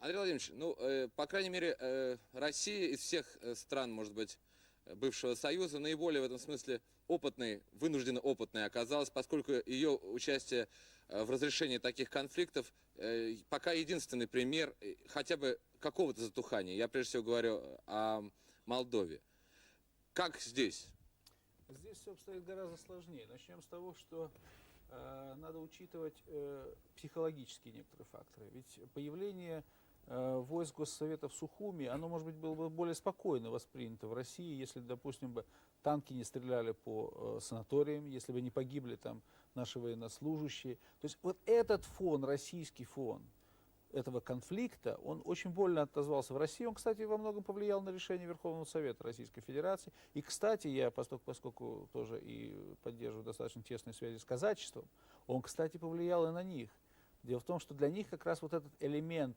Андрей Владимирович, ну, по крайней мере, Россия из всех стран, может быть, бывшего Союза наиболее в этом смысле опытной, вынужденно опытной оказалась, поскольку ее участие в разрешении таких конфликтов пока единственный пример хотя бы какого-то затухания. Я прежде всего говорю о Молдове. Как здесь? Здесь все обстоит гораздо сложнее. Начнем с того, что надо учитывать психологические некоторые факторы. Ведь появление войск Госсовета в Сухуми, оно, может быть, было бы более спокойно воспринято в России, если, допустим, бы танки не стреляли по санаториям, если бы не погибли там наши военнослужащие. То есть вот этот фон, российский фон этого конфликта, он очень больно отозвался в России. Он, кстати, во многом повлиял на решение Верховного Совета Российской Федерации. И, кстати, я, поскольку тоже и поддерживаю достаточно тесные связи с казачеством, он, кстати, повлиял и на них. Дело в том, что для них как раз вот этот элемент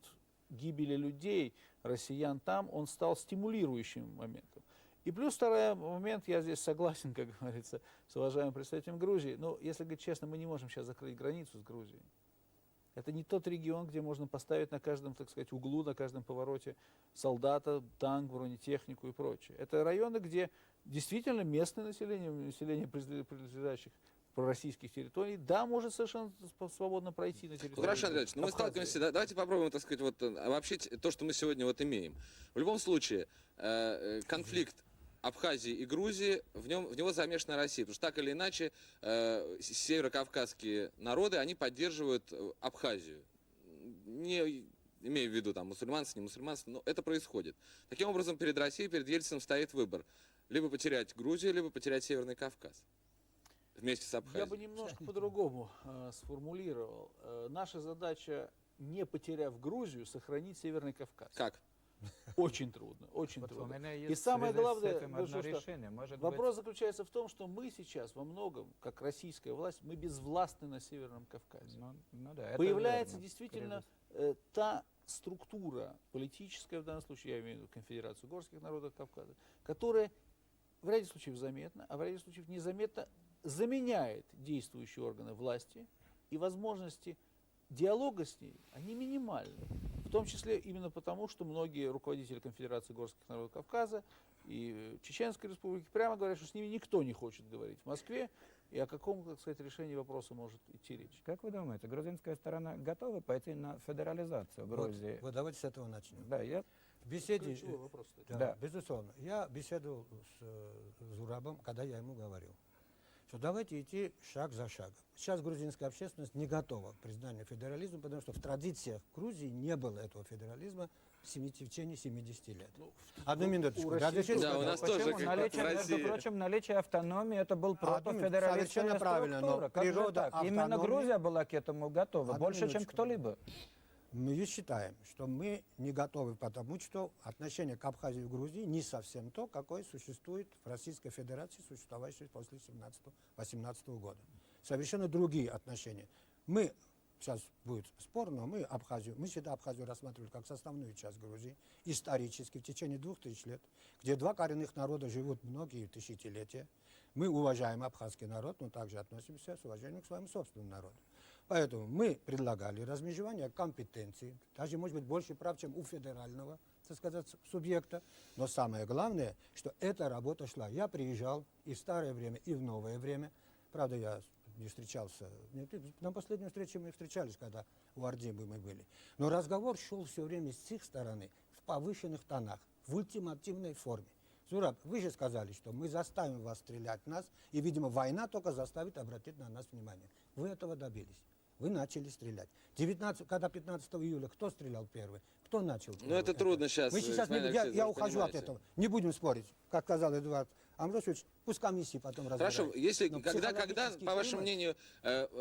гибели людей, россиян там, он стал стимулирующим моментом. И плюс второй момент, я здесь согласен, как говорится, с уважаемым представителем Грузии, но, если говорить честно, мы не можем сейчас закрыть границу с Грузией. Это не тот регион, где можно поставить на каждом, так сказать, углу, на каждом повороте солдата, танк, бронетехнику и прочее. Это районы, где действительно местное население принадлежащих пророссийских территорий, да, может совершенно свободно пройти на территорию. Ну, хорошо, Андрей Ильич, но мы сталкиваемся, давайте попробуем, так сказать, вот обобщить то, что мы сегодня вот имеем. В любом случае, конфликт Абхазии и Грузии, в него замешана Россия, потому что так или иначе северокавказские народы, они поддерживают Абхазию, не имея в виду там мусульманство, не мусульманство, но это происходит. Таким образом, перед Россией, перед Ельциным стоит выбор: либо потерять Грузию, либо потерять Северный Кавказ вместе с Абхазией. Я бы немножко по-другому сформулировал. Наша задача, не потеряв Грузию, сохранить Северный Кавказ. Как? Очень трудно, очень Вот у трудно. меня И есть самое в связи с главное, этим одно решение. Может вопрос быть, заключается в том, что мы сейчас во многом, как российская власть, мы безвластны на Северном Кавказе. ну да, это Появляется верно, действительно скорее та структура политическая, в данном случае я имею в виду Конфедерацию горских народов Кавказа, которая в ряде случаев заметно, а в ряде случаев незаметно заменяет действующие органы власти, и возможности диалога с ней, они минимальны. В том числе именно потому, что многие руководители Конфедерации горских народов Кавказа и Чеченской Республики прямо говорят, что с ними никто не хочет говорить в Москве, и о каком, так сказать, решении вопроса может идти речь. Как вы думаете, грузинская сторона готова пойти на федерализацию Грузии? Вот давайте с этого начнем. Да, я... В беседе, Ключевой вопрос, кстати. да, безусловно, я беседовал с Зурабом, когда я ему говорил, что давайте идти шаг за шагом. Сейчас грузинская общественность не готова к признанию федерализма, потому что в традициях Грузии не было этого федерализма в течение 70 лет. Одну минуточку. Да, у нас тоже, как наличие, в России. между прочим, наличие автономии, это был протофедералистская совершенно правильно, структура. но Как же природа так? Именно автономии- Грузия была к этому готова, Одну больше, чем минуточку. кто-либо. Мы считаем, что мы не готовы, потому что отношение к Абхазии и Грузии не совсем то, какое существует в Российской Федерации, существовавшей после 17-18 года. Совершенно другие отношения. Мы, сейчас будет спор, но мы всегда Абхазию рассматривали как составную часть Грузии, исторически, в течение 2000 лет, где два коренных народа живут многие тысячелетия. Мы уважаем абхазский народ, но также относимся с уважением к своему собственному народу. Поэтому мы предлагали размежевание компетенций, даже, может быть, больше прав, чем у федерального, так сказать, субъекта. Но самое главное, что эта работа шла. Я приезжал и в старое время, и в новое время. Правда, я не встречался. На последней встрече мы встречались, когда у Ардимы мы были. Но разговор шел все время с их стороны в повышенных тонах, в ультимативной форме. Зураб, вы же сказали, что мы заставим вас стрелять в нас, и, видимо, война только заставит обратить на нас внимание. Вы этого добились. Вы начали стрелять. Когда 15 июля, кто стрелял первый? Кто начал? Ну, это трудно сейчас. Мы сейчас я ухожу от этого. Не будем спорить. Как сказал Эдуард Амбросович, пусть комиссии потом разбираются. Хорошо, если, Но когда, психологический по вашему климат-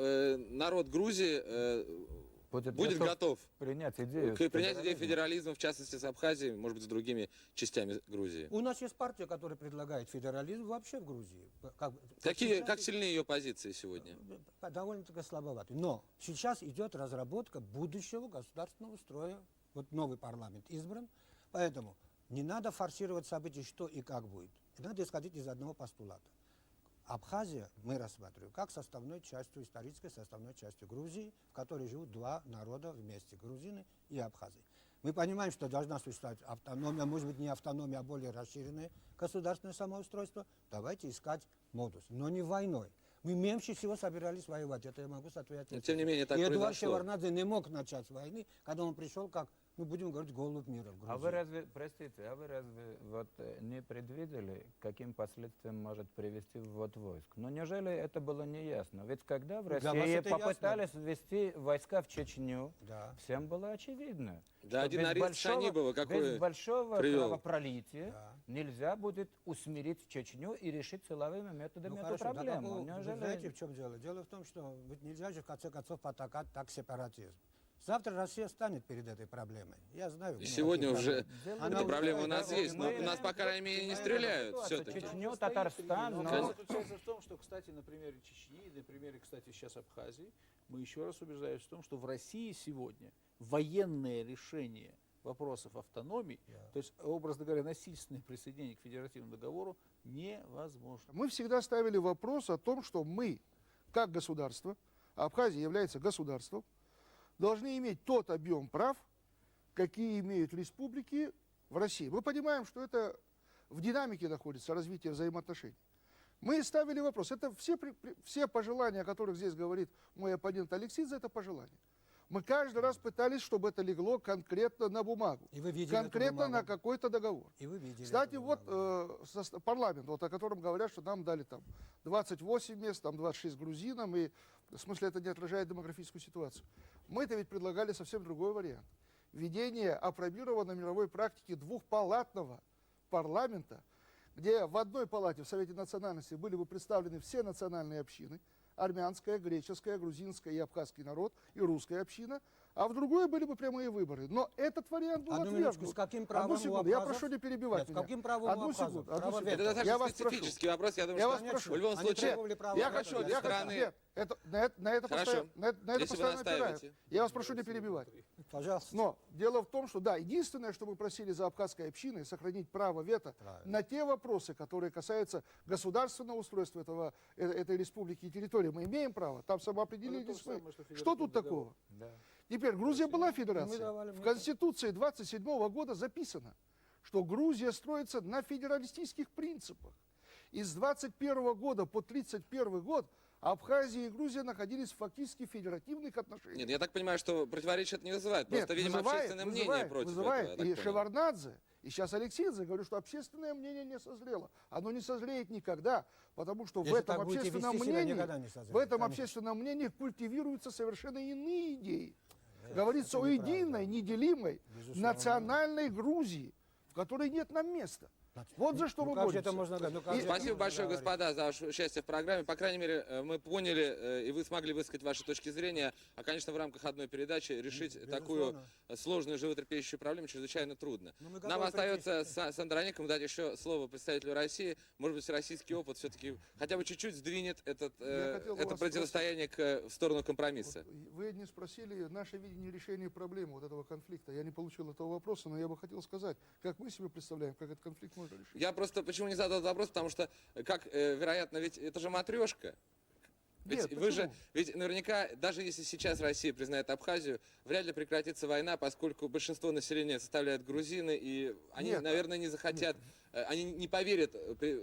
мнению, народ Грузии будет готов принять идею к принятию идеи федерализма, в частности с Абхазией, может быть, с другими частями Грузии? У нас есть партия, которая предлагает федерализм вообще в Грузии. Как сильны ее позиции сегодня? Довольно-таки слабоваты. Но сейчас идет разработка будущего государственного строя. Вот новый парламент избран. Поэтому не надо форсировать события, что и как будет. Надо исходить из одного постулата. Абхазия мы рассматриваем как составной частью, исторической составной частью Грузии, в которой живут два народа вместе, грузины и абхазы. Мы понимаем, что должна существовать автономия, может быть, не автономия, а более расширенное государственное самоустройство. Давайте искать модус, но не войной. Мы меньше всего собирались воевать, это я могу ответить. Но, тем не менее, так И Эдуард произошло. Шеварднадзе не мог начать с войны, когда он пришел, как, ну, будем говорить, голубь мира в Грузии. А вы разве, простите, а вы разве вот не предвидели, каким последствиям может привести ввод войск? Но неужели это было неясно? Ведь когда в Для вас России это ясно. попытались ввести войска в Чечню, Да. всем было очевидно, Да, что один без арест большого- Шанибова какой без большого привел. кровопролития Да. нельзя будет усмирить Чечню и решить силовыми методами Ну, эту хорошо, проблему. вы Неужели- знаете, в чем дело? Дело в том, что ведь нельзя же в конце концов потакать так сепаратизм. Завтра Россия станет перед этой проблемой. Я знаю. И сегодня какие уже проблемы. Дело Она эта уже проблема у стоит, нас да, есть, но мы- у нас, по крайней мере, не стреляют все-таки. Чечню, Стоит Татарстан, перед ним. но- Вопрос заключается в том, что, кстати, на примере Чечни и на примере, кстати, сейчас Абхазии, мы еще раз убеждаемся в том, что в России сегодня военное решение вопросов автономии, то есть, образно говоря, насильственное присоединение к федеративному договору невозможно. Мы всегда ставили вопрос о том, что мы, как государство, а Абхазия является государством, должны иметь тот объем прав, какие имеют республики в России. Мы понимаем, что это в динамике находится развитие взаимоотношений. Мы ставили вопрос. Это все пожелания, о которых здесь говорит мой оппонент Алексидзе, это пожелания. Мы каждый раз пытались, чтобы это легло конкретно на бумагу, И вы видели эту конкретно на бумагу. какой-то договор. И вы видели Кстати, эту вот бумагу. парламент, вот о котором говорят, что нам дали там 28 мест, там 26 грузинам, и в смысле это не отражает демографическую ситуацию. Мы-то ведь предлагали совсем другой вариант. Введение апробированной мировой практики двухпалатного парламента, где в одной палате в Совете национальностей были бы представлены все национальные общины, армянская, греческая, грузинская и абхазский народ, и русская община, а в другой были бы прямые выборы. Но этот вариант был Одну минуточку, отвергнут. с каким правом Одну у секунду, я абхазов? прошу не перебивать Нет, с меня. каким правом у Одну абхазов? секунду, одну Право секунду. Это вето. достаточно Я вас прошу. специфический вопрос. Я думаю, Я что вас Конечно. прошу. в любом Они случае требовали права Я вето хочу, для я хочу, страны- нет, это, на это Хорошо. постоянно Если вы опираю. настаиваете. Я вас прошу не перебивать. Пожалуйста. Но дело в том, что да, единственное, что мы просили за абхазской общиной, сохранить право вето Правильно. на те вопросы, которые касаются государственного устройства этой республики и территории. Мы имеем право, там самоопределились Ну, это то же мы. самое, что Что тут федеративный такого? Да. Теперь, Грузия была федерацией. давали, В мы- Конституции 27 года записано, что Грузия строится на федералистических принципах. И с 21 года по 31 год Абхазия и Грузия находились фактически в федеративных отношениях. Нет, я так понимаю, что противоречия это не вызывает. Нет, Просто, видимо, общественное мнение против вызывает. этого. я И так понял. Шеварднадзе, и сейчас Алексидзе говорю, что общественное мнение не созрело. Оно не созреет никогда, потому что в Если этом так будете общественном вести себя, мнении, никогда не созреет, в этом конечно. общественном мнении культивируются совершенно иные идеи. Говорится это о неправда. единой, неделимой Безусловно. национальной Грузии, в которой нет нам места. Вот за что Ну мы как же боремся. это можно говорить? Ну как же это Спасибо можно большое, говорить? господа, за ваше участие в программе. По крайней мере, мы поняли, и вы смогли высказать ваши точки зрения. А, конечно, в рамках одной передачи решить такую сложную животрепещущую проблему чрезвычайно трудно. Ну, мы Нам готовы остается с Андроником дать еще слово представителю России. Может быть, российский опыт все-таки хотя бы чуть-чуть сдвинет хотел бы это вас противостояние в сторону компромисса. Вот вы не спросили наше видение решения проблемы вот этого конфликта. Я не получил этого вопроса, но я бы хотел сказать, как мы себе представляем, как этот конфликт можно решить. Я просто почему не задал этот вопрос, потому что, как, вероятно, ведь это же матрешка. Ведь Нет, вы же, почему? ведь наверняка, даже если сейчас Россия признает Абхазию, вряд ли прекратится война, поскольку большинство населения составляют грузины, и они, Нет. наверное, не захотят, они не поверят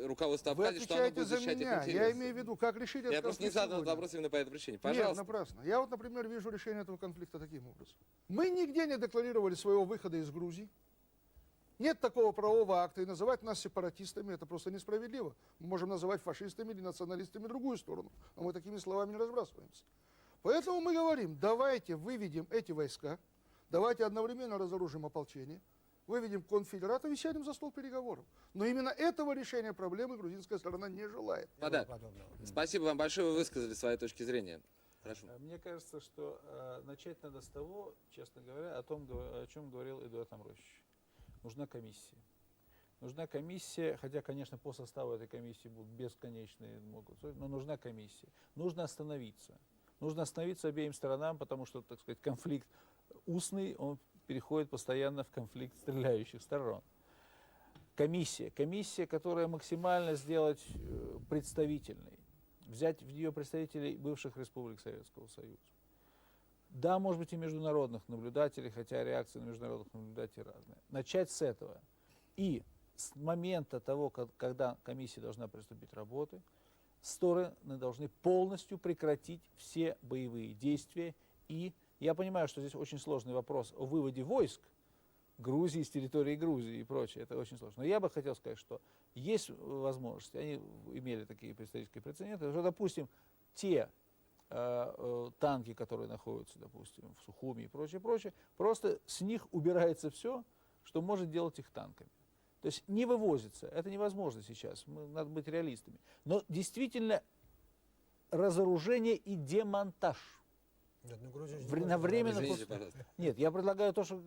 руководству Вы Абхазии, что оно отвечаете будет за защищать их меня. Я интересы. имею в виду, как решить Я этот просто не конфликт задал этот сегодня. вопрос именно по этой причине. Нет, Пожалуйста. напрасно. Я вот, например, вижу решение этого конфликта таким образом. Мы нигде не декларировали своего выхода из Грузии. Нет такого правового акта, и называть нас сепаратистами это просто несправедливо. Мы можем называть фашистами или националистами другую сторону, но мы такими словами не разбрасываемся. Поэтому мы говорим, давайте выведем эти войска, давайте одновременно разоружим ополчение, выведем конфедератов и сядем за стол переговоров. Но именно этого решения проблемы грузинская сторона не желает. Господа, Подобного. спасибо вам большое, вы высказали свои точки зрения. Прошу. Мне кажется, что начать надо с того, честно говоря, о чем говорил Эдуард Амросович. Нужна комиссия. Нужна комиссия, хотя, конечно, по составу этой комиссии будут бесконечные, но нужна комиссия. Нужно остановиться. Нужно остановиться обеим сторонам, потому что, так сказать, конфликт устный, он переходит постоянно в конфликт стреляющих сторон. Комиссия, которая максимально сделать представительной, взять в нее представителей бывших республик Советского Союза. Да, может быть, и международных наблюдателей, хотя реакции на международных наблюдателей разные. Начать с этого. И с момента того, когда комиссия должна приступить к работе, стороны должны полностью прекратить все боевые действия. И я понимаю, что здесь очень сложный вопрос о выводе войск Грузии с территории Грузии и прочее. Это очень сложно. Но я бы хотел сказать, что есть возможность, они имели такие исторические прецеденты, что, допустим, те танки, которые находятся, допустим, в Сухуми и прочее, прочее, просто с них убирается все, что может делать их танками. То есть не вывозится. Это невозможно сейчас. Надо быть реалистами. Но действительно разоружение и демонтаж. Нет, ну, Грузия же не На может время... Извините, пожалуйста. Нет, я предлагаю то, что,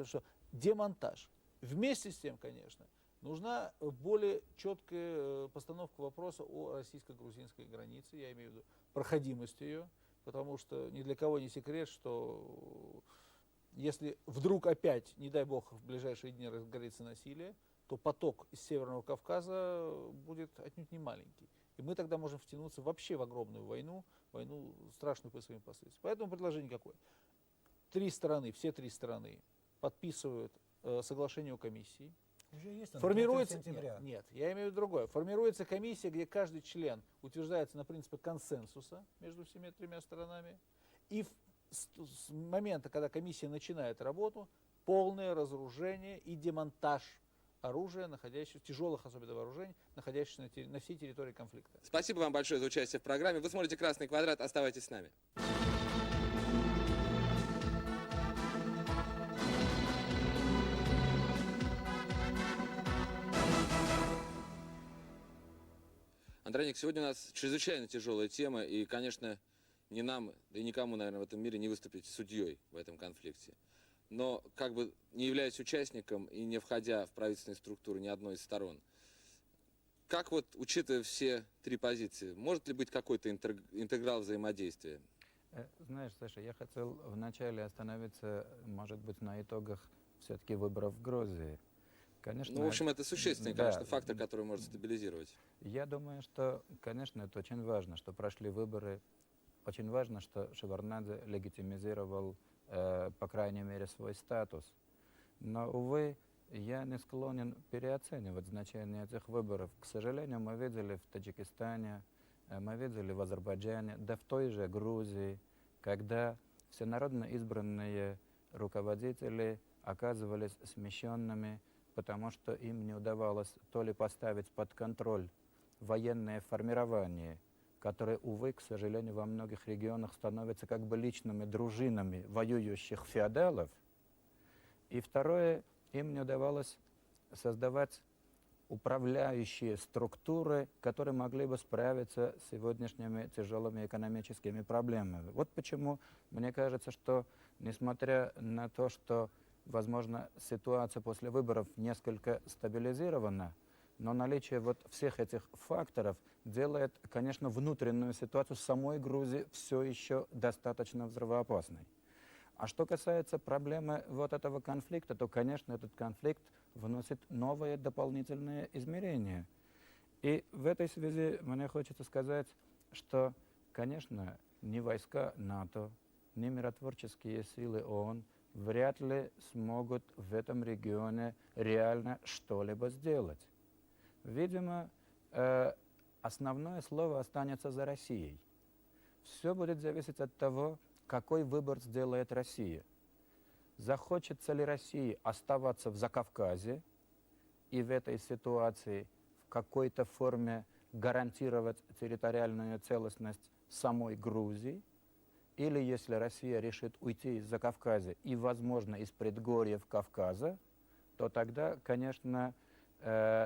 что демонтаж. Вместе с тем, конечно, нужна более четкая постановка вопроса о российско-грузинской границе, я имею в виду проходимость ее, потому что ни для кого не секрет, что если вдруг опять, не дай бог, в ближайшие дни разгорится насилие, то поток из Северного Кавказа будет отнюдь не маленький. И мы тогда можем втянуться вообще в огромную войну, войну страшную по своим последствиям. Поэтому предложение какое? Все три стороны подписывают соглашение о комиссии. Уже есть, Формируется, 15 сентября. нет, я имею в виду другое. Формируется комиссия, где каждый член утверждается на принципе консенсуса между всеми тремя сторонами. И с момента, когда комиссия начинает работу, полное разоружение и демонтаж оружия, тяжелых особенно вооружений, находящихся на всей территории конфликта. Спасибо вам большое за участие в программе. Вы смотрите «Красный квадрат». Оставайтесь с нами. Андроник, сегодня у нас чрезвычайно тяжелая тема, и, конечно, ни нам, да и никому, наверное, в этом мире не выступить судьей в этом конфликте. Но, как бы не являясь участником и не входя в правительственные структуры ни одной из сторон, как вот, учитывая все три позиции, может ли быть какой-то интеграл взаимодействия? Знаешь, Саша, я хотел вначале остановиться, может быть, на итогах все-таки выборов в Грузии. Конечно, Ну, в общем, это существенный, да, конечно, фактор, который может стабилизировать. Я думаю, что, конечно, это очень важно, что прошли выборы. Очень важно, что Шеварднадзе легитимизировал, по крайней мере, свой статус. Но, увы, я не склонен переоценивать значение этих выборов. К сожалению, мы видели в Таджикистане, мы видели в Азербайджане, да в той же Грузии, когда всенародно избранные руководители оказывались смещенными, потому что им не удавалось то ли поставить под контроль военное формирование, которые, увы, к сожалению, во многих регионах становятся как бы личными дружинами воюющих феодалов. И второе, им не удавалось создавать управляющие структуры, которые могли бы справиться с сегодняшними тяжелыми экономическими проблемами. Вот почему мне кажется, что, несмотря на то, что, возможно, ситуация после выборов несколько стабилизирована, но наличие вот всех этих факторов делает, конечно, внутреннюю ситуацию самой Грузии все еще достаточно взрывоопасной. А что касается проблемы вот этого конфликта, то, конечно, этот конфликт вносит новые дополнительные измерения. И в этой связи мне хочется сказать, что, конечно, ни войска НАТО, ни миротворческие силы ООН вряд ли смогут в этом регионе реально что-либо сделать. Видимо, основное слово останется за Россией. Все будет зависеть от того, какой выбор сделает Россия. Захочется ли России оставаться в Закавказье и в этой ситуации в какой-то форме гарантировать территориальную целостность самой Грузии, или если Россия решит уйти из Закавказья и, возможно, из предгорьев Кавказа, то тогда, конечно,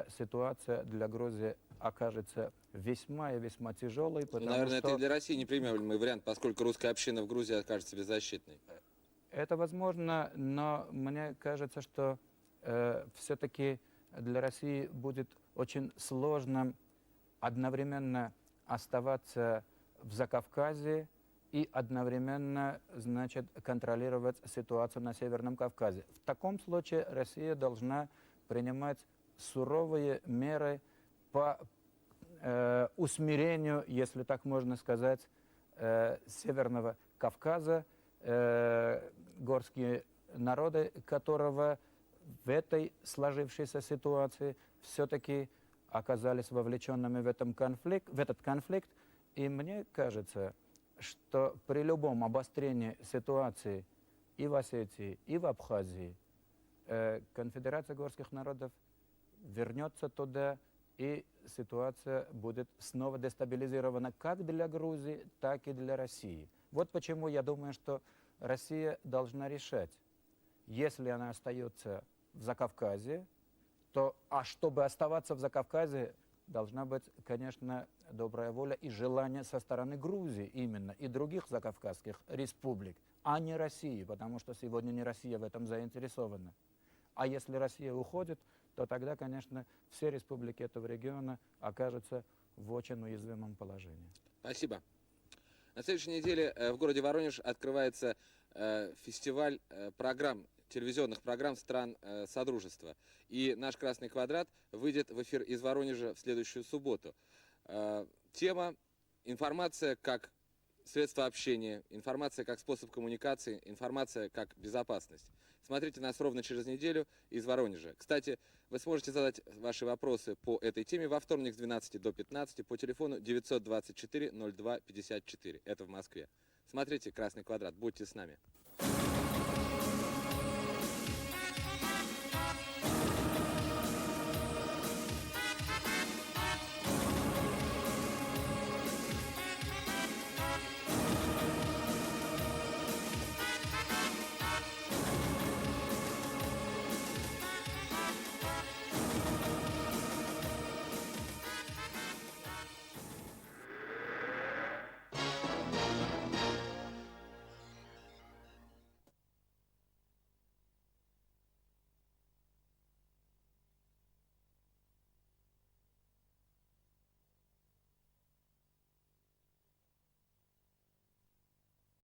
ситуация для Грузии окажется весьма и весьма тяжелой, Ну, потому наверное, что... это и для России неприемлемый вариант, поскольку русская община в Грузии окажется беззащитной. Это возможно, но мне кажется, что все-таки для России будет очень сложно одновременно оставаться в Закавказье и одновременно, значит, контролировать ситуацию на Северном Кавказе. В таком случае Россия должна принимать суровые меры по усмирению, если так можно сказать, Северного Кавказа, горские народы, которого в этой сложившейся ситуации все-таки оказались вовлеченными в этот конфликт. И мне кажется, что при любом обострении ситуации и в Осетии, и в Абхазии, Конфедерация горских народов вернется туда, и ситуация будет снова дестабилизирована как для Грузии, так и для России. Вот почему я думаю, что Россия должна решать, если она остается в Закавказье, а чтобы оставаться в Закавказье, должна быть, конечно, добрая воля и желание со стороны Грузии именно, и других закавказских республик, а не России, потому что сегодня не Россия в этом заинтересована. А если Россия уходит, то тогда, конечно, все республики этого региона окажутся в очень уязвимом положении. Спасибо. На следующей неделе в городе Воронеж открывается фестиваль программ, телевизионных программ стран Содружества. И наш «Красный квадрат» выйдет в эфир из Воронежа в следующую субботу. Тема «Информация как средство общения», «Информация как способ коммуникации», «Информация как безопасность». Смотрите нас ровно через неделю из Воронежа. Кстати, вы сможете задать ваши вопросы по этой теме во вторник с 12 до 15 по телефону 924 02 54. Это в Москве. Смотрите «Красный квадрат». Будьте с нами.